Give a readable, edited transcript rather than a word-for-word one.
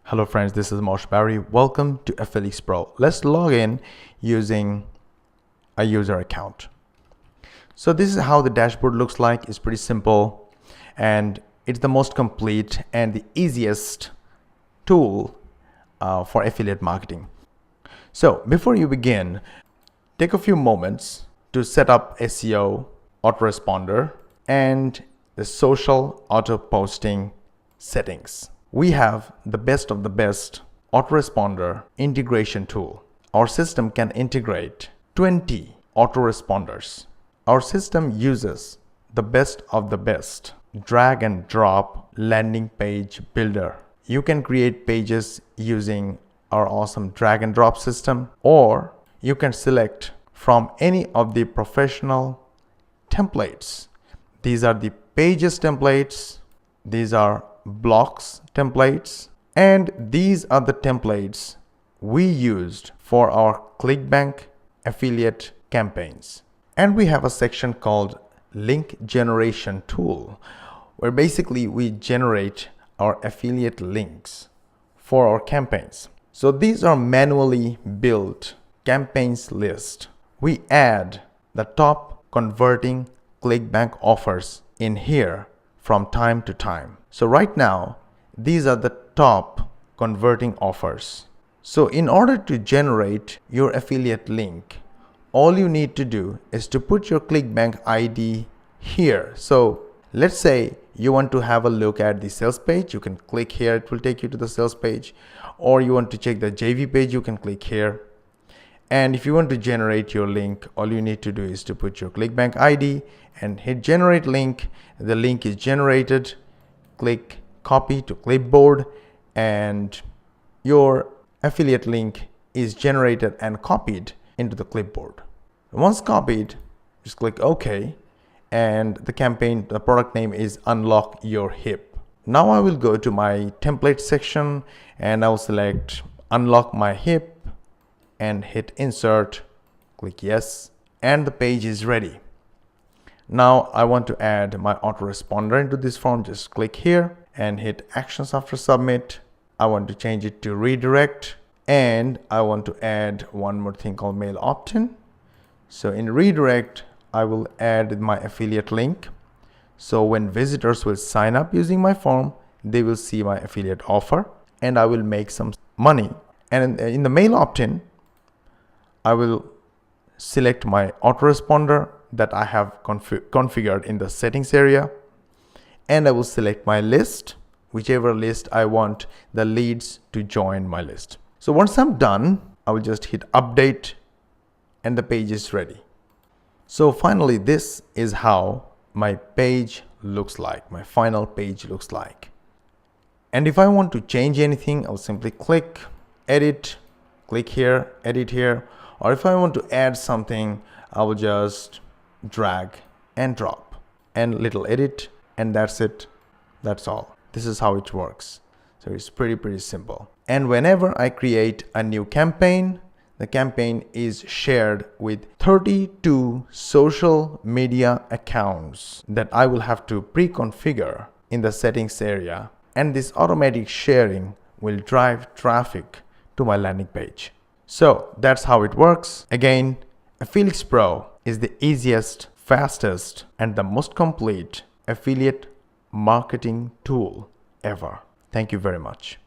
Hello friends, this is Mosh Barry. Welcome to AffiliXPro. Let's log in using a user account. So this is how the dashboard looks like. It's pretty simple and it's the most complete and the easiest tool for affiliate marketing. So before you begin, take a few moments to set up SEO autoresponder and the social auto posting settings. We have the best of the best autoresponder integration tool. Our system can integrate 20 autoresponders. Our system uses the best of the best drag and drop landing page builder. You can create pages using our awesome drag and drop system, or you can select from any of the professional templates. These are the pages templates. These are blocks templates, and these are the templates we used for our ClickBank affiliate campaigns. And we have a section called link generation tool, where basically we generate our affiliate links for our campaigns. So these are manually built campaigns list. We add the top converting ClickBank offers in here from time to time. So right now, these are the top converting offers. So in order to generate your affiliate link, all you need to do is to put your ClickBank ID here. So let's say you want to have a look at the sales page. You can click here, it will take you to the sales page. Or you want to check the JV page, you can click here. And if you want to generate your link, all you need to do is to put your ClickBank ID and hit generate link. The link is generated. Click copy to clipboard and your affiliate link is generated and copied into the clipboard. Once copied, just click OK, and the campaign, the product name is Unlock Your Hip. Now I will go to my template section and I will select Unlock My Hip and hit insert, click yes, and the page is ready. Now I want to add my autoresponder into this form. Just click here and hit actions after submit. I want to change it to redirect, and I want to add one more thing called mail opt-in. So in redirect, I will add my affiliate link. So when visitors will sign up using my form, they will see my affiliate offer and I will make some money. And in the mail opt-in, I will select my autoresponder that I have configured in the settings area, and I will select my list, whichever list I want the leads to join my list. So once I'm done, I will just hit update and the page is ready. So finally, this is how my page looks like, my final page looks like. And if I want to change anything, I'll simply click edit, click here, edit here. Or if I want to add something, I will just drag and drop and little edit, and that's it. That's all. This is how it works. So it's pretty simple. And whenever I create a new campaign, the campaign is shared with 32 social media accounts that I will have to pre-configure in the settings area. And this automatic sharing will drive traffic to my landing page. So that's how it works. Again, AffiliXPro is the easiest, fastest, and the most complete affiliate marketing tool ever. Thank you very much.